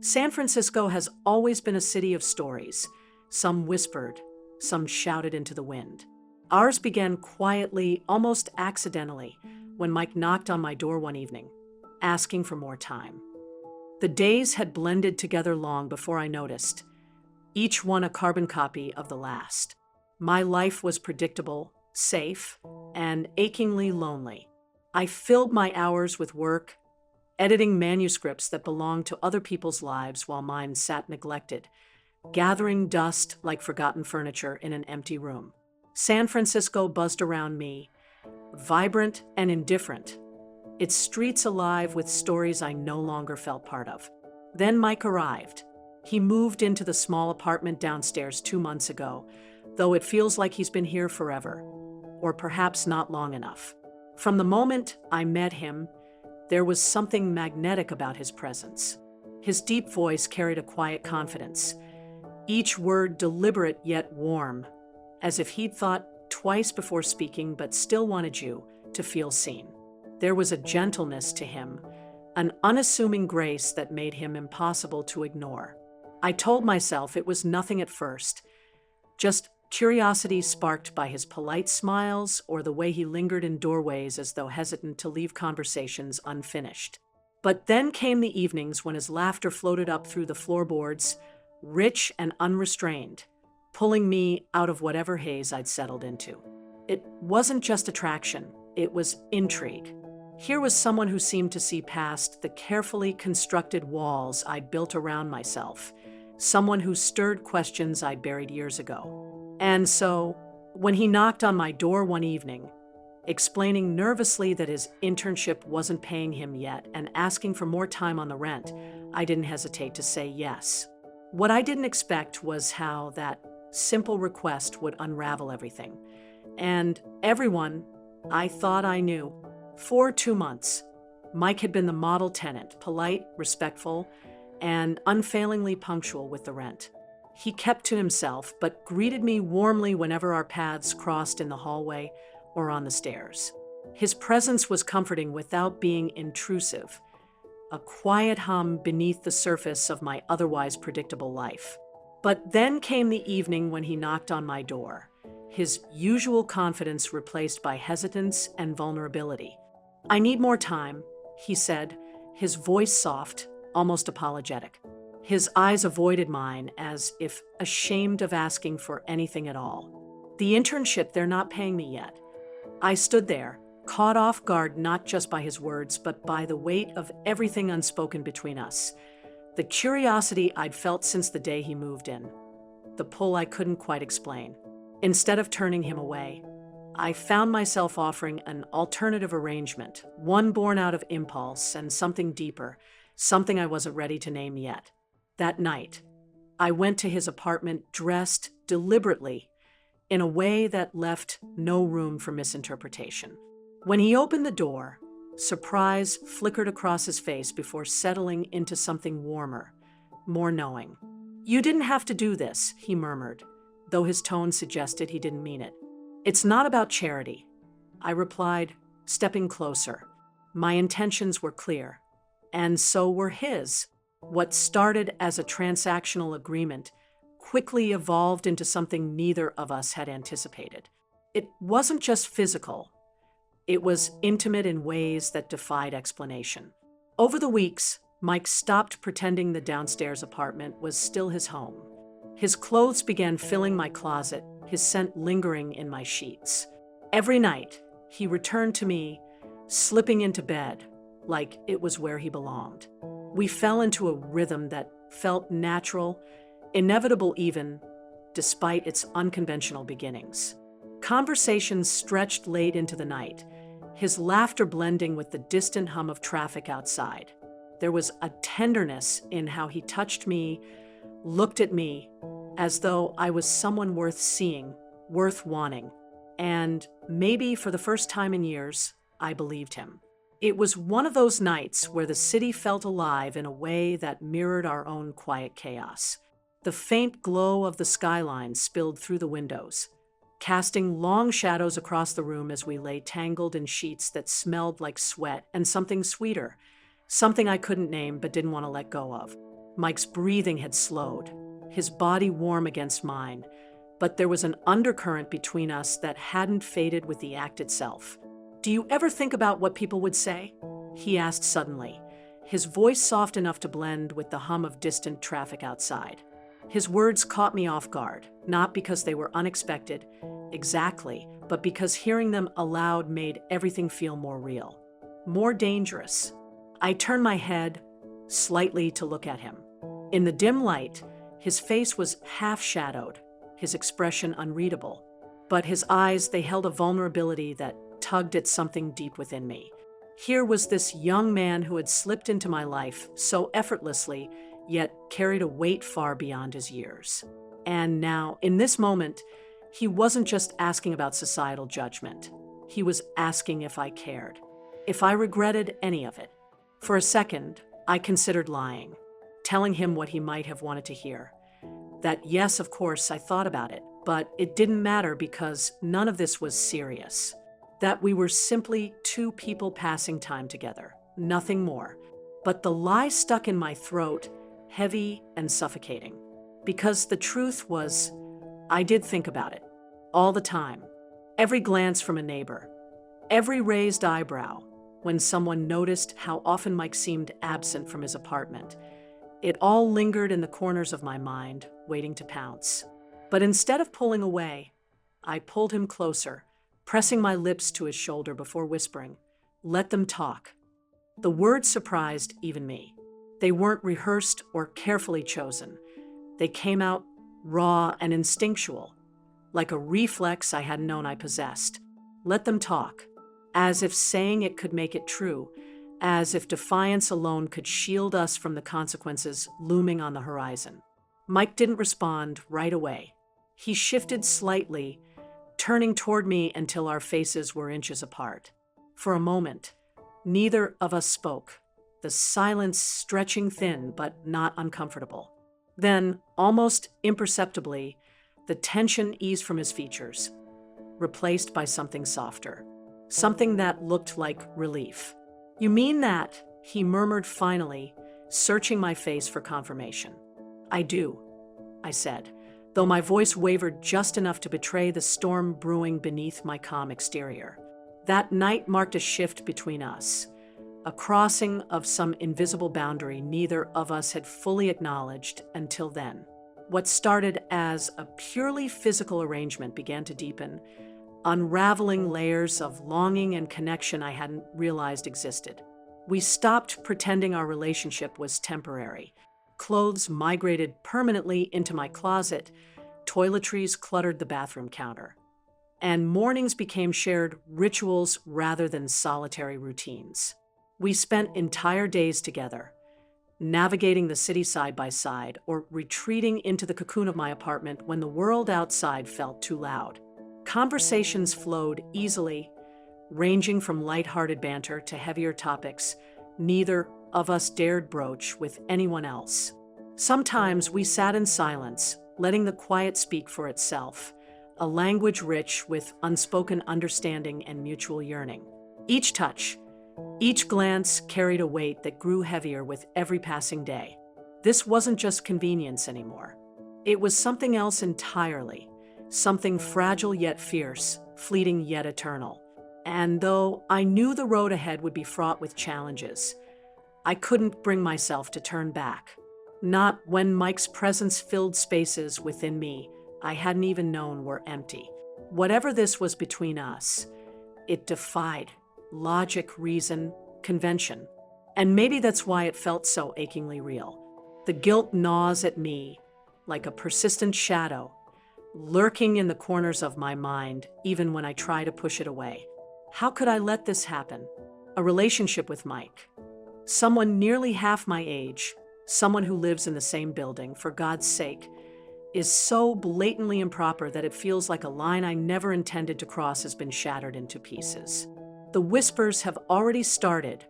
San Francisco has always been a city of stories, some whispered, some shouted into the wind. Ours began quietly, almost accidentally, when Mike knocked on my door one evening, asking for more time. The days had blended together long before I noticed, each one a carbon copy of the last. My life was predictable, safe, and achingly lonely. I filled my hours with work, editing manuscripts that belonged to other people's lives while mine sat neglected, gathering dust like forgotten furniture in an empty room. San Francisco buzzed around me, vibrant and indifferent, its streets alive with stories I no longer felt part of. Then Mike arrived. He moved into the small apartment downstairs 2 months ago, though it feels like he's been here forever, or perhaps not long enough. From the moment I met him, there was something magnetic about his presence. His deep voice carried a quiet confidence, each word deliberate yet warm, as if he'd thought twice before speaking but still wanted you to feel seen. There was a gentleness to him, an unassuming grace that made him impossible to ignore. I told myself it was nothing at first, just curiosity sparked by his polite smiles or the way he lingered in doorways as though hesitant to leave conversations unfinished. But then came the evenings when his laughter floated up through the floorboards, rich and unrestrained, pulling me out of whatever haze I'd settled into. It wasn't just attraction, it was intrigue. Here was someone who seemed to see past the carefully constructed walls I'd built around myself, someone who stirred questions I'd buried years ago. And so, when he knocked on my door one evening, explaining nervously that his internship wasn't paying him yet and asking for more time on the rent, I didn't hesitate to say yes. What I didn't expect was how that simple request would unravel everything. And everyone I thought I knew. For 2 months, Mike had been the model tenant, polite, respectful, and unfailingly punctual with the rent. He kept to himself, but greeted me warmly whenever our paths crossed in the hallway or on the stairs. His presence was comforting without being intrusive, a quiet hum beneath the surface of my otherwise predictable life. But then came the evening when he knocked on my door, his usual confidence replaced by hesitance and vulnerability. "I need more time," he said, his voice soft, almost apologetic. His eyes avoided mine as if ashamed of asking for anything at all. "The internship, they're not paying me yet." I stood there, caught off guard not just by his words, but by the weight of everything unspoken between us. The curiosity I'd felt since the day he moved in. The pull I couldn't quite explain. Instead of turning him away, I found myself offering an alternative arrangement, one born out of impulse and something deeper, something I wasn't ready to name yet. That night, I went to his apartment dressed deliberately in a way that left no room for misinterpretation. When he opened the door, surprise flickered across his face before settling into something warmer, more knowing. "You didn't have to do this," he murmured, though his tone suggested he didn't mean it. "It's not about charity," I replied, stepping closer. My intentions were clear, and so were his. What started as a transactional agreement quickly evolved into something neither of us had anticipated. It wasn't just physical. It was intimate in ways that defied explanation. Over the weeks, Mike stopped pretending the downstairs apartment was still his home. His clothes began filling my closet, his scent lingering in my sheets. Every night, he returned to me, slipping into bed, like it was where he belonged. We fell into a rhythm that felt natural, inevitable even, despite its unconventional beginnings. Conversations stretched late into the night, his laughter blending with the distant hum of traffic outside. There was a tenderness in how he touched me, looked at me, as though I was someone worth seeing, worth wanting. And maybe for the first time in years, I believed him. It was one of those nights where the city felt alive in a way that mirrored our own quiet chaos. The faint glow of the skyline spilled through the windows, casting long shadows across the room as we lay tangled in sheets that smelled like sweat and something sweeter, something I couldn't name but didn't want to let go of. Mike's breathing had slowed, his body warm against mine, but there was an undercurrent between us that hadn't faded with the act itself. "Do you ever think about what people would say?" he asked suddenly, his voice soft enough to blend with the hum of distant traffic outside. His words caught me off guard, not because they were unexpected, exactly, but because hearing them aloud made everything feel more real, more dangerous. I turned my head slightly to look at him. In the dim light, his face was half-shadowed, his expression unreadable, but his eyes, they held a vulnerability that tugged at something deep within me. Here was this young man who had slipped into my life so effortlessly, yet carried a weight far beyond his years. And now, in this moment, he wasn't just asking about societal judgment. He was asking if I cared, if I regretted any of it. For a second, I considered lying, telling him what he might have wanted to hear. That yes, of course, I thought about it, but it didn't matter because none of this was serious. That we were simply two people passing time together, nothing more. But the lie stuck in my throat, heavy and suffocating. Because the truth was, I did think about it, all the time. Every glance from a neighbor, every raised eyebrow, when someone noticed how often Mike seemed absent from his apartment. It all lingered in the corners of my mind, waiting to pounce. But instead of pulling away, I pulled him closer, pressing my lips to his shoulder before whispering, "Let them talk." The words surprised even me. They weren't rehearsed or carefully chosen. They came out raw and instinctual, like a reflex I hadn't known I possessed. Let them talk, as if saying it could make it true, as if defiance alone could shield us from the consequences looming on the horizon. Mike didn't respond right away. He shifted slightly, turning toward me until our faces were inches apart. For a moment, neither of us spoke, the silence stretching thin but not uncomfortable. Then, almost imperceptibly, the tension eased from his features, replaced by something softer, something that looked like relief. "You mean that?" he murmured finally, searching my face for confirmation. "I do," I said, though my voice wavered just enough to betray the storm brewing beneath my calm exterior. That night marked a shift between us, a crossing of some invisible boundary neither of us had fully acknowledged until then. What started as a purely physical arrangement began to deepen, unraveling layers of longing and connection I hadn't realized existed. We stopped pretending our relationship was temporary. Clothes migrated permanently into my closet, toiletries cluttered the bathroom counter, and mornings became shared rituals rather than solitary routines. We spent entire days together, navigating the city side by side or retreating into the cocoon of my apartment when the world outside felt too loud. Conversations flowed easily, ranging from lighthearted banter to heavier topics neither of us dared broach with anyone else. Sometimes we sat in silence, letting the quiet speak for itself, a language rich with unspoken understanding and mutual yearning. Each touch, each glance carried a weight that grew heavier with every passing day. This wasn't just convenience anymore. It was something else entirely, something fragile yet fierce, fleeting yet eternal. And though I knew the road ahead would be fraught with challenges, I couldn't bring myself to turn back. Not when Mike's presence filled spaces within me I hadn't even known were empty. Whatever this was between us, it defied logic, reason, convention. And maybe that's why it felt so achingly real. The guilt gnaws at me like a persistent shadow, lurking in the corners of my mind even when I try to push it away. How could I let this happen? A relationship with Mike, someone nearly half my age, someone who lives in the same building, for God's sake, is so blatantly improper that it feels like a line I never intended to cross has been shattered into pieces. The whispers have already started,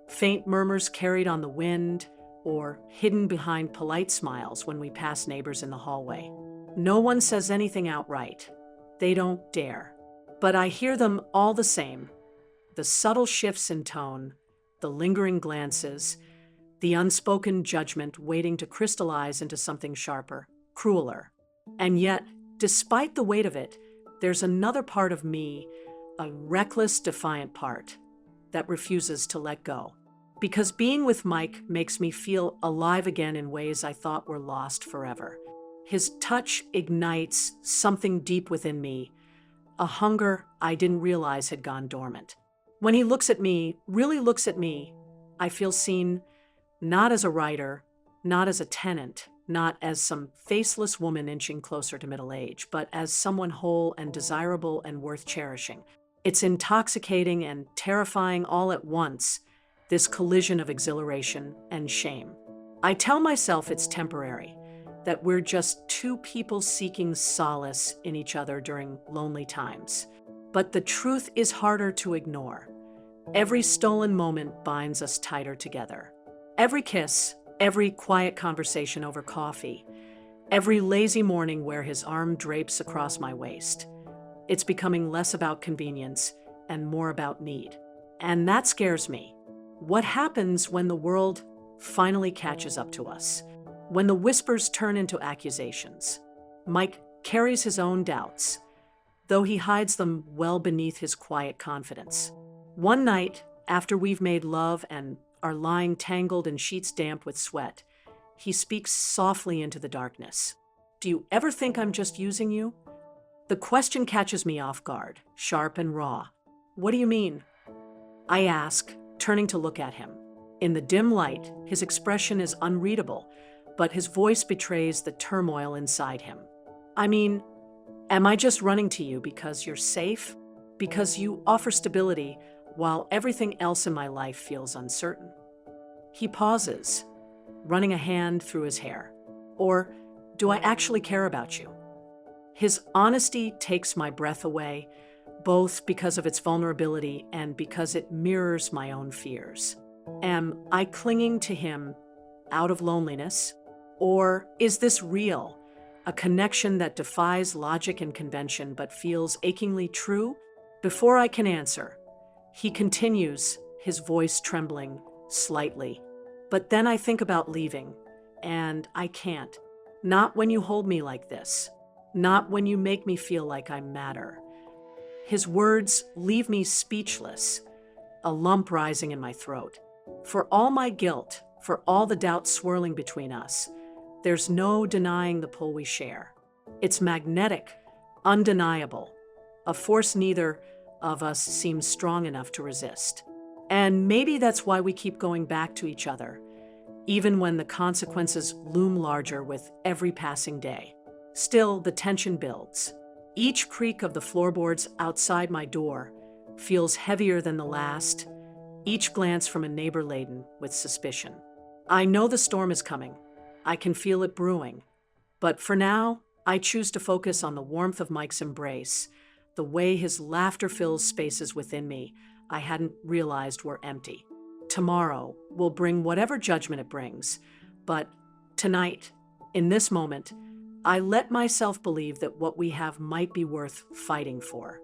faint murmurs carried on the wind or hidden behind polite smiles when we pass neighbors in the hallway. No one says anything outright. They don't dare. But I hear them all the same. The subtle shifts in tone, the lingering glances, the unspoken judgment waiting to crystallize into something sharper, crueler. And yet, despite the weight of it, there's another part of me, a reckless, defiant part, that refuses to let go. Because being with Mike makes me feel alive again in ways I thought were lost forever. His touch ignites something deep within me, a hunger I didn't realize had gone dormant. When he looks at me, really looks at me, I feel seen not as a writer, not as a tenant, not as some faceless woman inching closer to middle age, but as someone whole and desirable and worth cherishing. It's intoxicating and terrifying all at once, this collision of exhilaration and shame. I tell myself it's temporary, that we're just two people seeking solace in each other during lonely times. But the truth is harder to ignore. Every stolen moment binds us tighter together. Every kiss, every quiet conversation over coffee, every lazy morning where his arm drapes across my waist. It's becoming less about convenience and more about need. And that scares me. What happens when the world finally catches up to us? When the whispers turn into accusations? Mike carries his own doubts, though he hides them well beneath his quiet confidence. One night, after we've made love and are lying tangled in sheets damp with sweat, he speaks softly into the darkness. "Do you ever think I'm just using you?" The question catches me off guard, sharp and raw. "What do you mean?" I ask, turning to look at him. In the dim light, his expression is unreadable, but his voice betrays the turmoil inside him. "I mean, am I just running to you because you're safe? Because you offer stability while everything else in my life feels uncertain?" He pauses, running a hand through his hair. "Or do I actually care about you?" His honesty takes my breath away, both because of its vulnerability and because it mirrors my own fears. Am I clinging to him out of loneliness? Or is this real, a connection that defies logic and convention but feels achingly true? Before I can answer, he continues, his voice trembling slightly. "But then I think about leaving, and I can't. Not when you hold me like this. Not when you make me feel like I matter." His words leave me speechless, a lump rising in my throat. For all my guilt, for all the doubt swirling between us, there's no denying the pull we share. It's magnetic, undeniable, a force neither of us seems strong enough to resist. And maybe that's why we keep going back to each other, even when the consequences loom larger with every passing day. Still, the tension builds. Each creak of the floorboards outside my door feels heavier than the last, each glance from a neighbor laden with suspicion. I know the storm is coming. I can feel it brewing. But for now, I choose to focus on the warmth of Mike's embrace, the way his laughter fills spaces within me I hadn't realized were empty. Tomorrow will bring whatever judgment it brings, but tonight, in this moment, I let myself believe that what we have might be worth fighting for,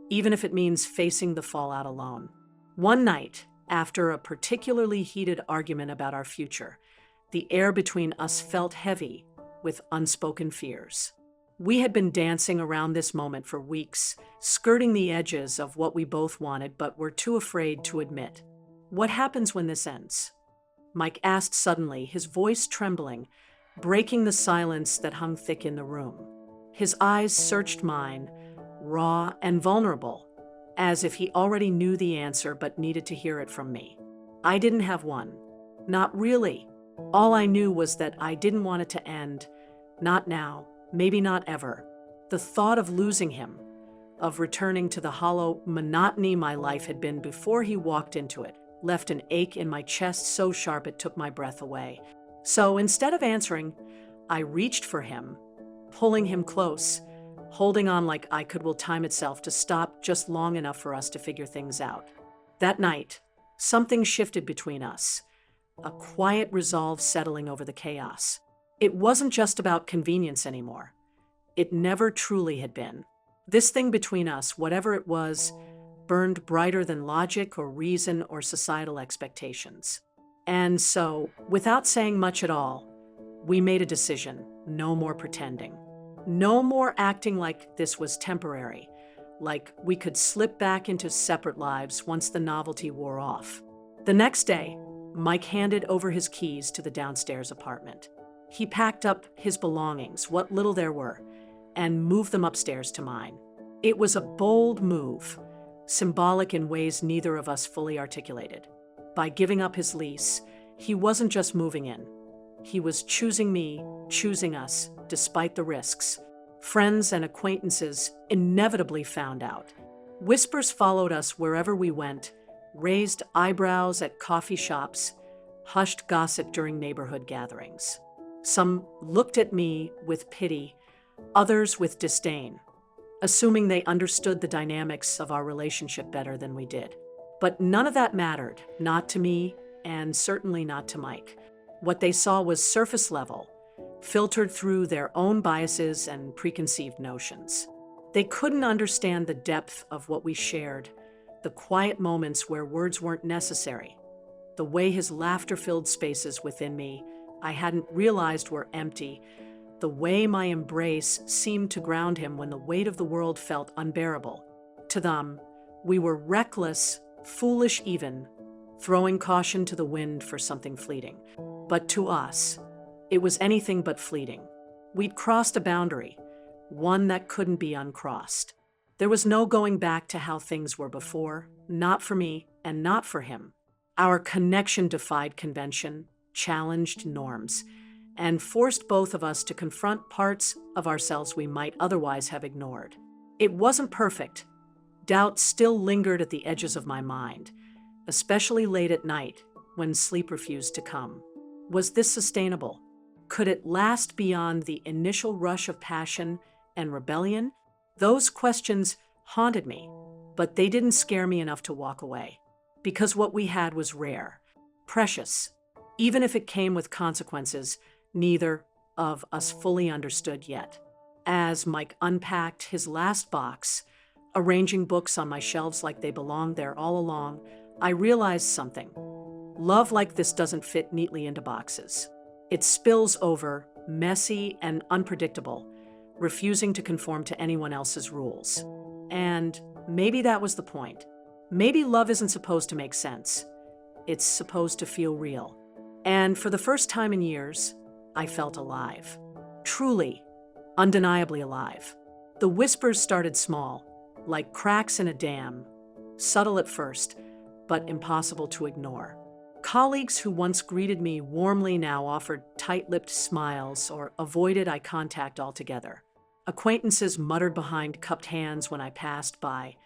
even if it means facing the fallout alone. One night, after a particularly heated argument about our future, the air between us felt heavy with unspoken fears. We had been dancing around this moment for weeks, skirting the edges of what we both wanted but were too afraid to admit. "What happens when this ends?" Mike asked suddenly, his voice trembling, breaking the silence that hung thick in the room. His eyes searched mine, raw and vulnerable, as if he already knew the answer but needed to hear it from me. I didn't have one. Not really. All I knew was that I didn't want it to end. Not now, maybe not ever. The thought of losing him, of returning to the hollow monotony my life had been before he walked into it, left an ache in my chest so sharp it took my breath away. So instead of answering, I reached for him, pulling him close, holding on like I could will time itself to stop just long enough for us to figure things out. That night, something shifted between us, a quiet resolve settling over the chaos. It wasn't just about convenience anymore. It never truly had been. This thing between us, whatever it was, burned brighter than logic or reason or societal expectations. And so, without saying much at all, we made a decision: no more pretending. No more acting like this was temporary, like we could slip back into separate lives once the novelty wore off. The next day, Mike handed over his keys to the downstairs apartment. He packed up his belongings, what little there were, and moved them upstairs to mine. It was a bold move, symbolic in ways neither of us fully articulated. By giving up his lease, he wasn't just moving in. He was choosing me, choosing us, despite the risks. Friends and acquaintances inevitably found out. Whispers followed us wherever we went, raised eyebrows at coffee shops, hushed gossip during neighborhood gatherings. Some looked at me with pity, others with disdain, assuming they understood the dynamics of our relationship better than we did. But none of that mattered, not to me, and certainly not to Mike. What they saw was surface level, filtered through their own biases and preconceived notions. They couldn't understand the depth of what we shared, the quiet moments where words weren't necessary, the way his laughter filled spaces within me I hadn't realized were empty, the way my embrace seemed to ground him when the weight of the world felt unbearable. To them, we were reckless, foolish even, throwing caution to the wind for something fleeting. But to us, it was anything but fleeting. We'd crossed a boundary, one that couldn't be uncrossed. There was no going back to how things were before, not for me and not for him. Our connection defied convention, challenged norms, and forced both of us to confront parts of ourselves we might otherwise have ignored. It wasn't perfect. Doubt still lingered at the edges of my mind, especially late at night when sleep refused to come. Was this sustainable? Could it last beyond the initial rush of passion and rebellion? Those questions haunted me, but they didn't scare me enough to walk away, because what we had was rare, precious. Even if it came with consequences neither of us fully understood yet. As Mike unpacked his last box, arranging books on my shelves like they belonged there all along, I realized something. Love like this doesn't fit neatly into boxes. It spills over, messy and unpredictable, refusing to conform to anyone else's rules. And maybe that was the point. Maybe love isn't supposed to make sense. It's supposed to feel real. And for the first time in years, I felt alive. Truly, undeniably alive. The whispers started small, like cracks in a dam, subtle at first, but impossible to ignore. Colleagues who once greeted me warmly now offered tight-lipped smiles or avoided eye contact altogether. Acquaintances muttered behind cupped hands when I passed by,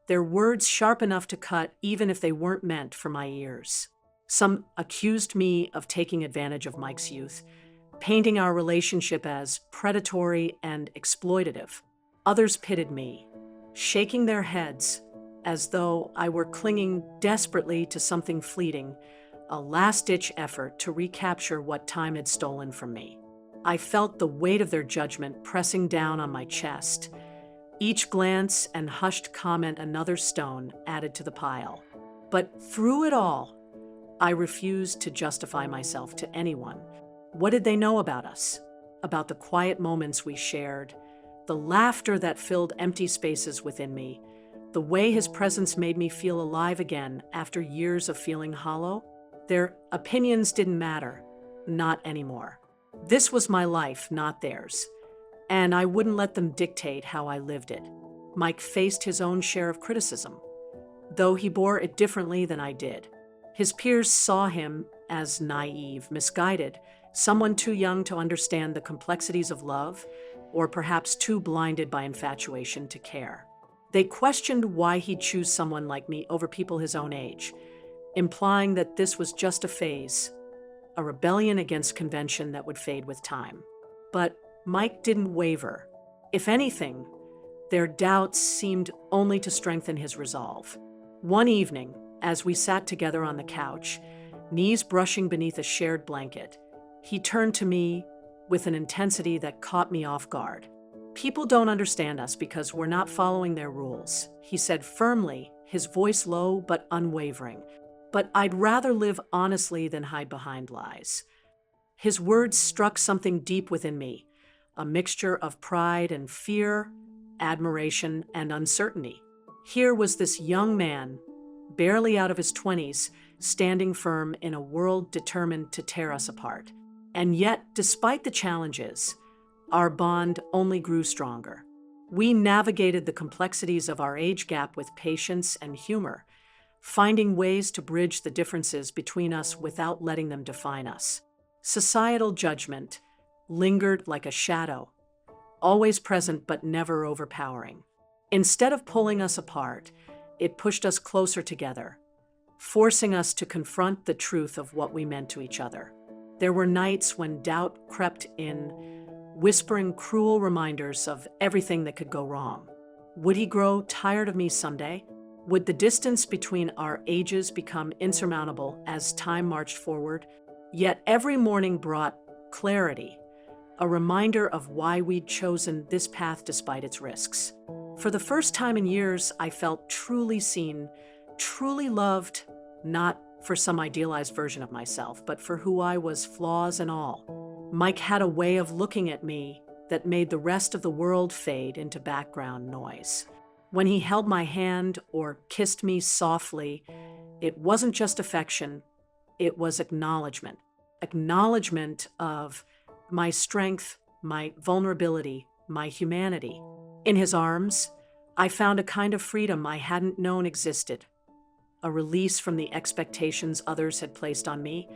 their words sharp enough to cut even if they weren't meant for my ears. Some accused me of taking advantage of Mike's youth, painting our relationship as predatory and exploitative. Others pitted me, shaking their heads as though I were clinging desperately to something fleeting, a last-ditch effort to recapture what time had stolen from me. I felt the weight of their judgment pressing down on my chest. Each glance and hushed comment another stone added to the pile. But through it all, I refused to justify myself to anyone. What did they know about us? About the quiet moments we shared, the laughter that filled empty spaces within me, the way his presence made me feel alive again after years of feeling hollow? Their opinions didn't matter, not anymore. This was my life, not theirs, and I wouldn't let them dictate how I lived it. Mike faced his own share of criticism, though he bore it differently than I did. His peers saw him as naive, misguided, someone too young to understand the complexities of love, or perhaps too blinded by infatuation to care. They questioned why he'd choose someone like me over people his own age, implying that this was just a phase, a rebellion against convention that would fade with time. But Mike didn't waver. If anything, their doubts seemed only to strengthen his resolve. One evening, as we sat together on the couch, knees brushing beneath a shared blanket, he turned to me with an intensity that caught me off guard. "People don't understand us because we're not following their rules," he said firmly, his voice low but unwavering. but I'd rather live honestly than hide behind lies. His words struck something deep within me, a mixture of pride and fear, admiration and uncertainty. Here was this young man, barely out of his 20s, standing firm in a world determined to tear us apart. And yet, despite the challenges, our bond only grew stronger. We navigated the complexities of our age gap with patience and humor, finding ways to bridge the differences between us without letting them define us. Societal judgment lingered like a shadow, always present but never overpowering. Instead of pulling us apart, it pushed us closer together, forcing us to confront the truth of what we meant to each other. There were nights when doubt crept in, whispering cruel reminders of everything that could go wrong. Would he grow tired of me someday? Would the distance between our ages become insurmountable as time marched forward? Yet every morning brought clarity, a reminder of why we'd chosen this path despite its risks. For the first time in years, I felt truly seen, truly loved, not for some idealized version of myself, but for who I was, flaws and all. Mike had a way of looking at me that made the rest of the world fade into background noise. When he held my hand or kissed me softly, it wasn't just affection, it was acknowledgement. Acknowledgement of my strength, my vulnerability, my humanity. In his arms, I found a kind of freedom I hadn't known existed, a release from the expectations others had placed on me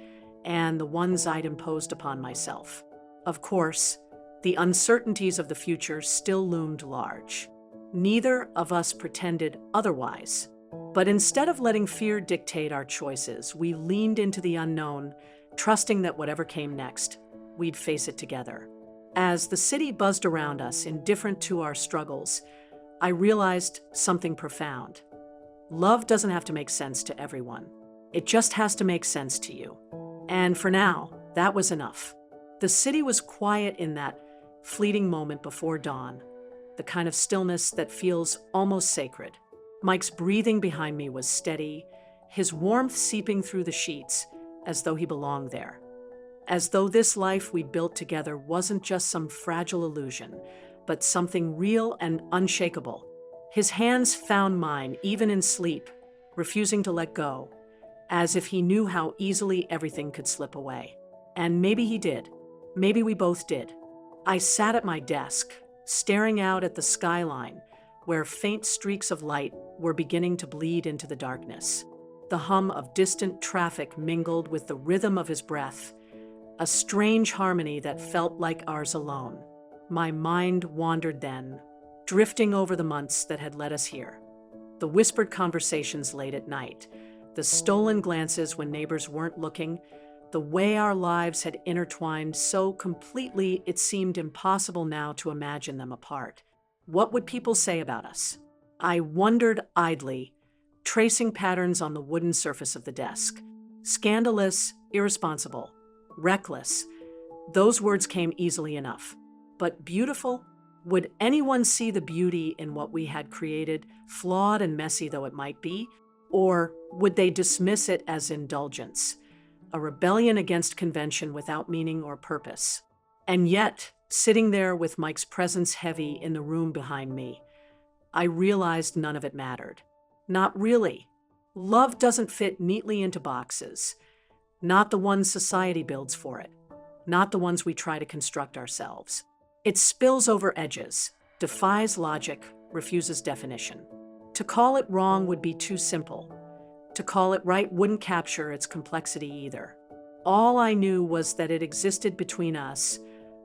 and the ones I'd imposed upon myself. Of course, the uncertainties of the future still loomed large. Neither of us pretended otherwise, but instead of letting fear dictate our choices, we leaned into the unknown, trusting that whatever came next, we'd face it together. As the city buzzed around us, indifferent to our struggles, I realized something profound. Love doesn't have to make sense to everyone. It just has to make sense to you. And for now, that was enough. The city was quiet in that fleeting moment before dawn, the kind of stillness that feels almost sacred. Mike's breathing behind me was steady, his warmth seeping through the sheets as though he belonged there. As though this life we built together wasn't just some fragile illusion, but something real and unshakable. His hands found mine, even in sleep, refusing to let go, as if he knew how easily everything could slip away. And maybe he did. Maybe we both did. I sat at my desk, staring out at the skyline, where faint streaks of light were beginning to bleed into the darkness. The hum of distant traffic mingled with the rhythm of his breath, a strange harmony that felt like ours alone. My mind wandered then, drifting over the months that had led us here. The whispered conversations late at night, the stolen glances when neighbors weren't looking, the way our lives had intertwined so completely it seemed impossible now to imagine them apart. What would people say about us? I wondered idly, tracing patterns on the wooden surface of the desk. Scandalous, irresponsible, reckless. Those words came easily enough. But beautiful? Would anyone see the beauty in what we had created, flawed and messy though it might be? Or would they dismiss it as indulgence, a rebellion against convention without meaning or purpose? And yet, sitting there with Mike's presence heavy in the room behind me, I realized none of it mattered. Not really. Love doesn't fit neatly into boxes. Not the ones society builds for it. Not the ones we try to construct ourselves. It spills over edges, defies logic, refuses definition. To call it wrong would be too simple. To call it right wouldn't capture its complexity either. All I knew was that it existed between us,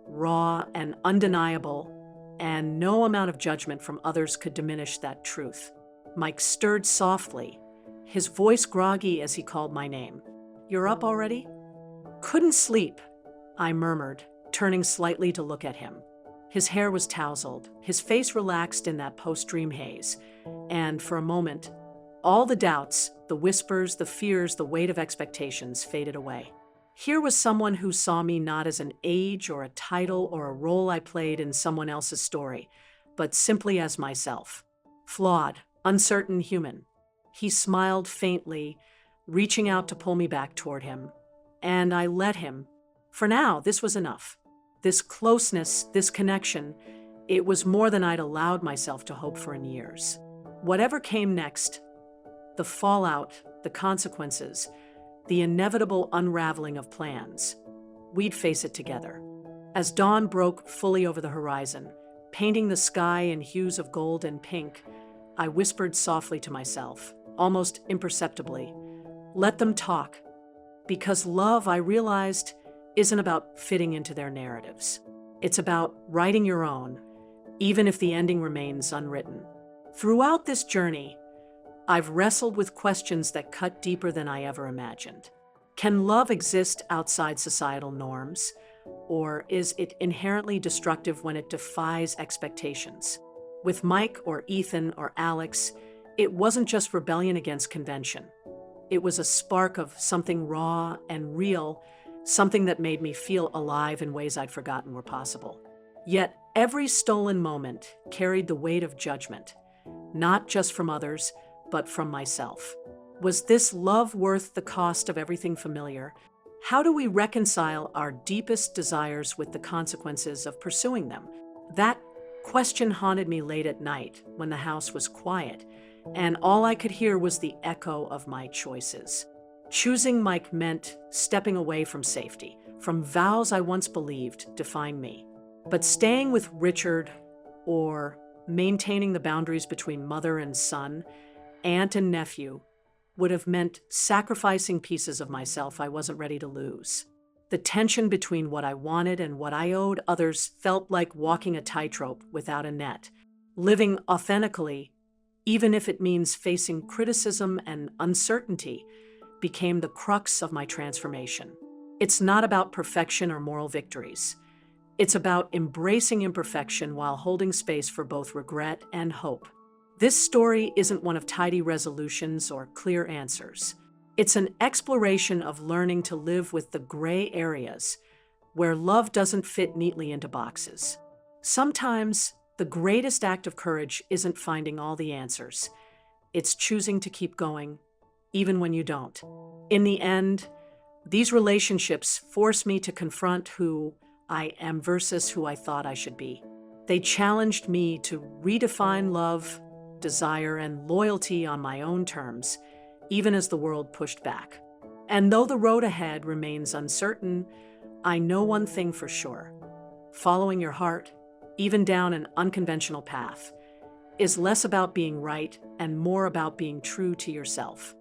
raw and undeniable, and no amount of judgment from others could diminish that truth. Mike stirred softly, his voice groggy as he called my name. "You're up already?" "Couldn't sleep," I murmured, turning slightly to look at him. His hair was tousled, his face relaxed in that post-dream haze, and for a moment, all the doubts, the whispers, the fears, the weight of expectations faded away. Here was someone who saw me not as an age or a title or a role I played in someone else's story, but simply as myself. Flawed, uncertain human. He smiled faintly, reaching out to pull me back toward him. And I let him. For now, this was enough. This closeness, this connection, it was more than I'd allowed myself to hope for in years. Whatever came next, the fallout, the consequences, the inevitable unraveling of plans, we'd face it together. As dawn broke fully over the horizon, painting the sky in hues of gold and pink, I whispered softly to myself, almost imperceptibly, let them talk. Because love, I realized, isn't about fitting into their narratives. It's about writing your own, even if the ending remains unwritten. Throughout this journey, I've wrestled with questions that cut deeper than I ever imagined. Can love exist outside societal norms? Or is it inherently destructive when it defies expectations? With Mike or Ethan or Alex, it wasn't just rebellion against convention. It was a spark of something raw and real, something that made me feel alive in ways I'd forgotten were possible. Yet every stolen moment carried the weight of judgment, not just from others, but from myself. Was this love worth the cost of everything familiar? How do we reconcile our deepest desires with the consequences of pursuing them? That question haunted me late at night when the house was quiet, and all I could hear was the echo of my choices. Choosing Mike meant stepping away from safety, from vows I once believed defined me. But staying with Richard, or maintaining the boundaries between mother and son, aunt and nephew, would have meant sacrificing pieces of myself I wasn't ready to lose. The tension between what I wanted and what I owed others felt like walking a tightrope without a net. Living authentically, even if it means facing criticism and uncertainty, became the crux of my transformation. It's not about perfection or moral victories. It's about embracing imperfection while holding space for both regret and hope. This story isn't one of tidy resolutions or clear answers. It's an exploration of learning to live with the gray areas where love doesn't fit neatly into boxes. Sometimes the greatest act of courage isn't finding all the answers. It's choosing to keep going, even when you don't. In the end, these relationships force me to confront who I am versus who I thought I should be. They challenged me to redefine love, desire, and loyalty on my own terms, even as the world pushed back. And though the road ahead remains uncertain, I know one thing for sure. Following your heart, even down an unconventional path, is less about being right and more about being true to yourself.